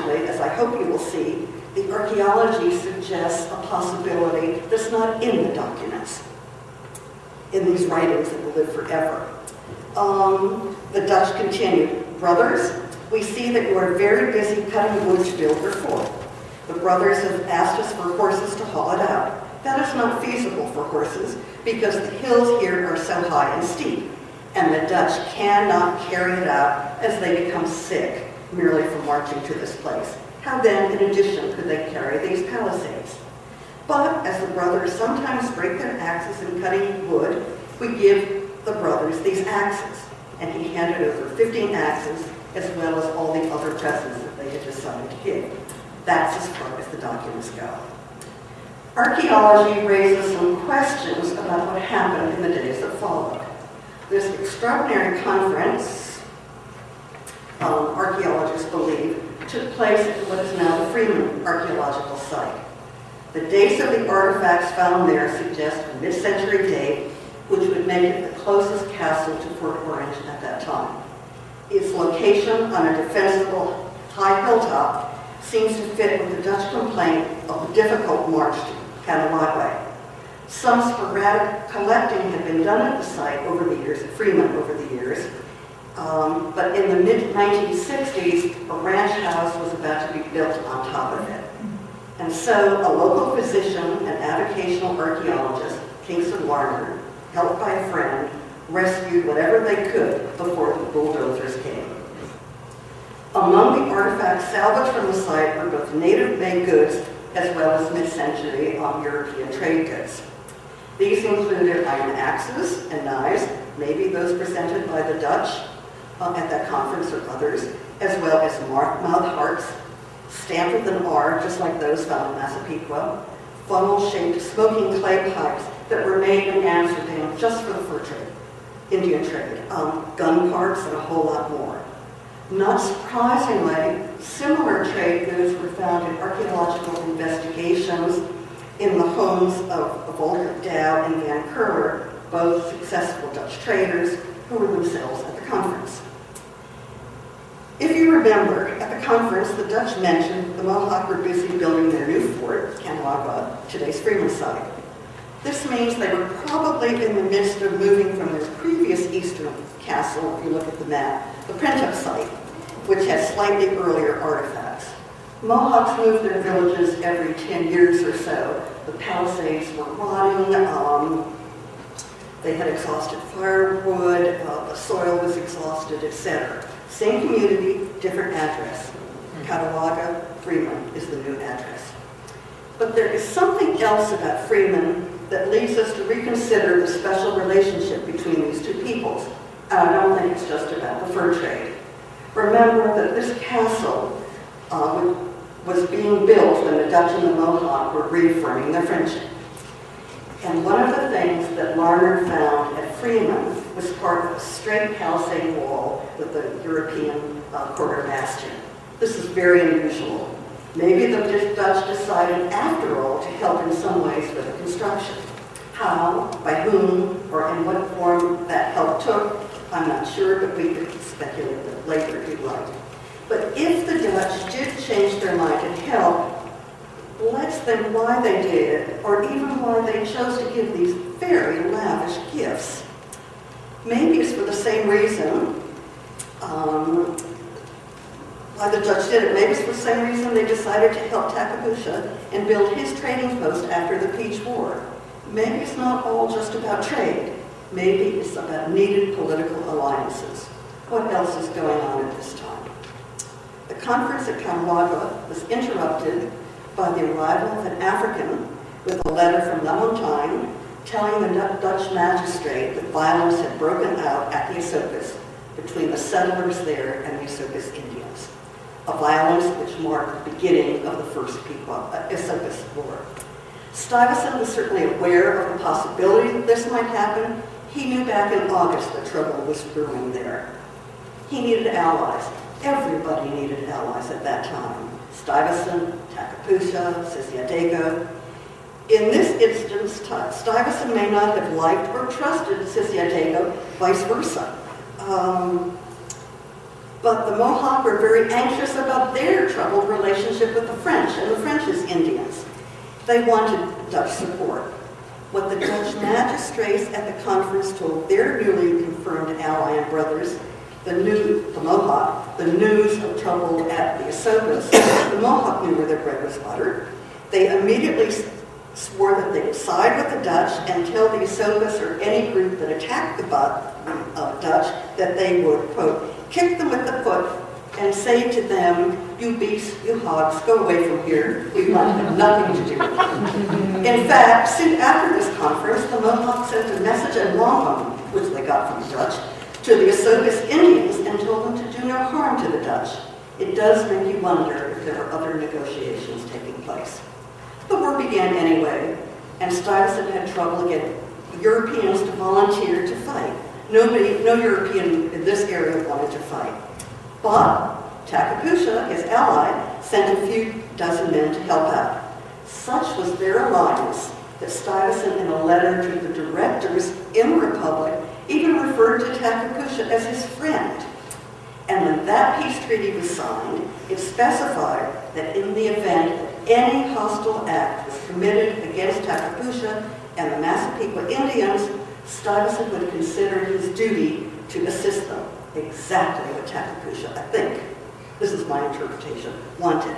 actually, as I hope you will see, the archaeology suggests a possibility that's not in the documents, in these writings that will live forever. The Dutch continued, "Brothers, we see that you are very busy cutting wood to build your fort. The brothers have asked us for horses to haul it out. That is not feasible for horses because the hills here are so high and steep, and the Dutch cannot carry it out as they become sick merely from marching to this place. How then, in addition, could they carry these palisades? But as the brothers sometimes break their axes in cutting wood, we give the brothers these axes." And he handed over 15 axes as well as all the other presents that they had decided to give. That's as far as the documents go. Archaeology raises some questions about what happened in the days that followed. This extraordinary conference, archaeologists believe, took place at what is now the Freeman archaeological site. The dates of the artifacts found there suggest a mid-century date, which would make it the closest castle to Fort Orange at that time. Its location on a defensible high hilltop seems to fit with the Dutch complaint of the difficult march to Cantwell. Some sporadic collecting had been done at the site over the years, at Freeman over the years, but in the mid-1960s, a ranch house was about to be built on top of it. And so a local physician and avocational archaeologist, Kingston Warner, helped by a friend, rescued whatever they could before the bulldozers came. Among the artifacts salvaged from the site were both native-made goods as well as mid-century European trade goods. These included iron axes and knives, maybe those presented by the Dutch at that conference or others, as well as mouth hearts, stamped with an R, just like those found in Massapequa, funnel-shaped smoking clay pipes that were made in Amsterdam just for the fur trade, Indian trade, gun parts, and a whole lot more. Not surprisingly, similar trade goods were found in archaeological investigations in the homes of Volker Dow and Van Curler, both successful Dutch traders who were themselves at the conference. If you remember, at the conference, the Dutch mentioned the Mohawk were busy building their new fort, Cantwell, today's Freeman site. This means they were probably in the midst of moving from their previous eastern castle, if you look at the map, the Prentup site, which has slightly earlier artifacts. Mohawks moved their villages every 10 years or so. The palisades were rotting, they had exhausted firewood, the soil was exhausted, etc. Same community, different address. Catawba, Freeman is the new address. But there is something else about Freeman that leads us to reconsider the special relationship between these two peoples. And I don't think it's just about the fur trade. Remember that this castle was being built when the Dutch and the Mohawk were reaffirming their friendship. And one of the things that Larner found at Freeman was part of a straight palisade wall with a European quarter bastion. This is very unusual. Maybe the Dutch decided, after all, to help in some ways with the construction. How, by whom, or in what form that help took, I'm not sure, but we could speculate later if you'd like. But if the Dutch did change their mind and help, let's think why they did, or even why they chose to give these very lavish gifts. Maybe it's for the same reason why the Dutch did it. Maybe it's for the same reason they decided to help Takapusa and build his trading post after the Peach War. Maybe it's not all just about trade. Maybe it's about needed political alliances. What else is going on at this time? The conference at Cantwell was interrupted by the arrival of an African with a letter from Lamontagne telling the Dutch magistrate that violence had broken out at the Esopus between the settlers there and the Esopus Indians, a violence which marked the beginning of the First Esopus War. Stuyvesant was certainly aware of the possibility that this might happen. He knew back in August that trouble was brewing there. He needed allies. Everybody needed allies at that time. Stuyvesant, Takapusa, Sisiadego. In this instance, Stuyvesant may not have liked or trusted Sisiadego, vice versa. But the Mohawk were very anxious about their troubled relationship with the French and the French's Indians. They wanted Dutch support. What the Dutch magistrates at the conference told their newly confirmed ally and brothers, the Mohawk, the news of trouble at the Esopus, the Mohawk knew where their bread was buttered. They immediately swore that they would side with the Dutch and tell the Esopus or any group that attacked the Dutch that they would, quote, kick them with the foot and say to them, you beasts, you hogs, go away from here. We want nothing to do with you. In fact, soon after this conference, the Mohawks sent a message in wampum, which they got from the Dutch, to the Esopus Indians and told them to do no harm to the Dutch. It does make you wonder if there were other negotiations taking place. The war began anyway, and Stuyvesant had trouble getting Europeans to volunteer to fight. No European in this area wanted to fight. But Tacapusha, his ally, sent a few dozen men to help out. Such was their alliance that Stuyvesant, in a letter to the directors in the Republic, even referred to Tacapusha as his friend. And when that peace treaty was signed, it specified that in the event that any hostile act was committed against Tacapusha and the Massapequa Indians, Stuyvesant would consider his duty to assist them. Exactly what Tacapusha, I think, this is my interpretation, wanted.